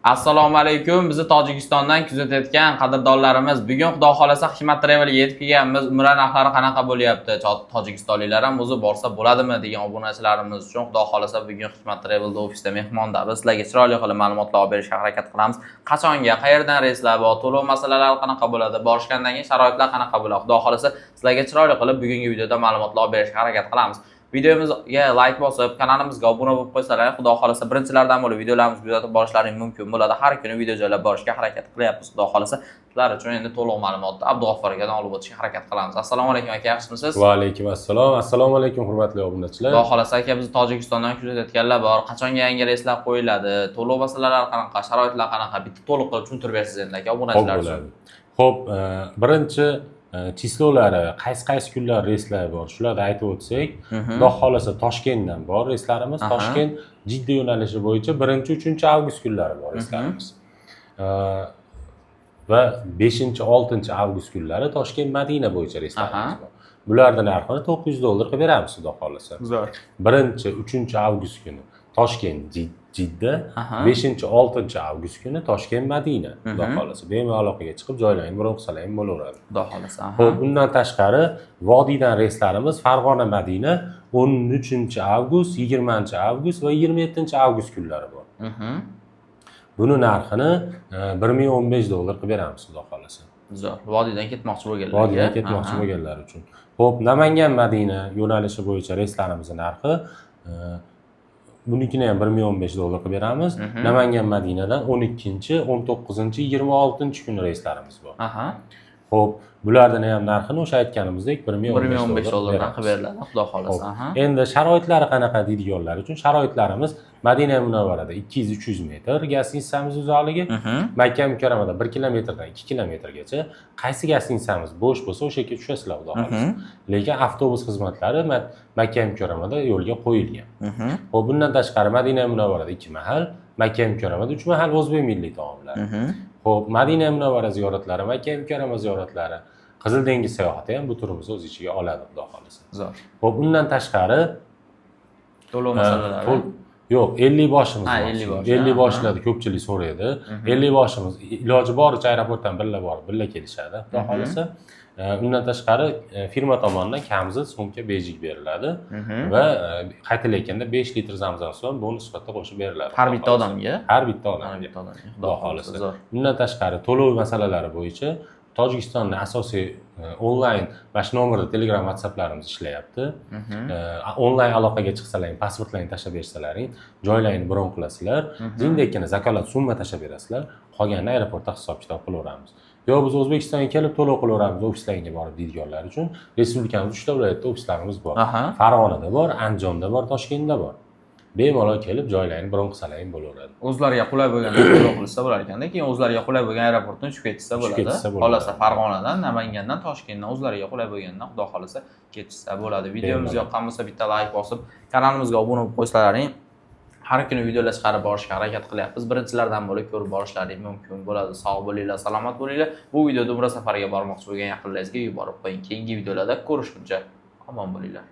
Assalomu alaykum. Bizni Tojikistondan kuzatayotgan qadrdonlarimiz, bugun xudo xolasa Hikmat Travelga yetib kelganmiz. Umra narxlari qanaqa bo'lyapti? Tojikistonliklar ham o'zi borsa bo'ladimi degan obunachilarimiz uchun xudo xolasa bugun Hikmat Travelda ofisda mehmondamiz. Sizlarga chiroyli qilib ma'lumotlar berishga harakat qilamiz. Qachonga, qayerdan reyslar bor, to'lov masalalari qanaqa bo'ladi, borishgandan keyin sharoitlar qanaqa bo'ladi? Xudo xolasa sizlarga chiroyli qilib bugungi videoda ma'lumotlar berishga harakat qilamiz. Videomizga like bosib, kanalimizga obuna bo'lib qo'ysalar, xudo xolasa birinchilardan bo'lib videolarimizni kuzatib borishlaring mumkin bo'ladi. Har kuni video joylab borishga harakat qilyapmiz. Xudo xolasa sizlar uchun endi to'liq ma'lumotni Abdug'offor akadan olib o'tishga harakat qilamiz. Assalomu alaykum aka, yaxshimisiz? Va alaykum assalom. Assalomu alaykum hurmatli obunachilar. Xudo xolasa aka, bizni Tojikistondan kuzatayotganlar bor. Qachonga yangi reyslar qo'yiladi? To'lov masalalari qanaqa, sharoitlar qanaqa? Bitta to'liq qilib tushuntirib berasiz endi aka obunachilar uchun. Xo'p, birinchi chislolari qaysi kunlar reyslar bor shularni aytib o'tsak, xudo xolasa Toshkentdan bor reyslarimiz. Toshkent Jidda yo'nalishi bo'yicha 1-3 avgust kunlari bor reyslarimiz. Va 5-6 avgust kunlari Toshkent Madina bo'yicha reyslarimiz bor. Bularning narxini $900 qilib beramiz xudo xolasa. 1-3 avgust kuni Toshkent Jidda, 5-6 avgust kuni Toshkent Madina. Xudo xolasa bemalol aloqaga chiqib joylaring, bron qilsalaring bo'laveradi. Xudo xolasa. Xo'p, bundan tashqari vodiydan reyslarimiz Farg'ona Madina 13 avgust, 20 avgust va 27 avgust kunlari bor. Buni narxini $1015 qilib beramiz xudo xolasa. Zo'r. Vodiydan ketmoqchi bo'lganlarga. Vodiydan ketmoqchi bo'lganlar uchun. Xo'p, Namangan Madina yo'nalishi bo'yicha reyslarimizning narxi bunikini ham $1015 qilib beramiz. Namangan Madinadan 12, 19, 26 kun reyslarimiz bor. Xo'p, bularning ham narxini o'sha aytganimizdek $1015 dan qilib beriladi, xudo xolasa. Endi sharoitlari qanaqa deydiganlar uchun sharoitlarimiz Madina Munavvarada 200-300 metr gastitsamiz uzoqligi, Makka Mukarramada 1 kilometrdan 2 kilometrgacha. Qaysi gastitsamiz bo'sh bo'lsa o'sha yerga tushasizlar xudo xolasa. Lekin avtobus xizmatlari Makka Mukarramada yo'lga qo'yilgan. Xo'p, bundan tashqari Madina Munavvarada 2 mahal, Makka Mukarramada 3 mahal o'zbek milliy taomlari. Xo'p, Madina Munavvara ziyoratlari, Makka Mukarrama ziyoratlari, Qizil dengiz sayohati ham bu turimizni o'z ichiga oladi xudo xolasa. Zo'r. Xo'p, undan tashqari to'lov masalalari. Yo'q, 50 boshimiz bor. 50 boshlarda ko'pchilik so'raydi. 50 boshimiz iloji boricha aeroportdan birga borib, birga kelishadi xudo xolasa. Undan tashqari firma tomonidan kamzil so'mka bejik beriladi va qaytilayotganda 5 litr zamzam suvi bonus sifatida qo'shib beriladi. Har bitta odamga? Har bitta odamga. Xudo xolasa. Bundan tashqari to'lov masalalari bo'yicha Tojikistonning asosiy onlayn mana shu nomerda Telegram, WhatsApplarimiz ishlayapti. Onlayn aloqaga chiqsalaring, pasportlaringni tashlab bersalaring, joylaringni bron qilasizlar, jindekkina zakolat summa tashlab berasizlar, qolganini aeroportda hisob-kitob qilaveramiz. Yo, biz O'zbekistonga kelib to'lov qilaveramiz ofislaringga borib deydiganlar uchun respublikamizda 3 ta viloyatda ofislarimiz bor. Farg'onada bor, Andijonda bor, Toshkentda bor. Bemalol kelib joylaringni bron qilsalaring bo'laveradi. O'zlariga qulay bo'lganda to'lov qilsa bo'lar ekanda, keyin o'zlariga qulay bo'lgan aeroportdan tushib ketsa bo'ladi. Xolasa Farg'onadan, Namangandan, Toshkentdan o'zlariga qulay bo'lgandan xudo xolasa ketsa bo'ladi. Videomiz yoqqan bo'lsa bitta like bosib, kanalimizga obuna bo'lib qo'ysalaring. Har kuni videolar chiqarib borishga harakat qilyapmiz. Birinchilardan bo'lib ko'rib borishlaring mumkin bo'ladi. Sog' bo'linglar, salomat bo'linglar. Bu videoda umra safariga bormoqchi bo'lgan yaqinlaringizga yuborib qo'ying. Keyingi videolarda ko'rishguncha omon bo'linglar.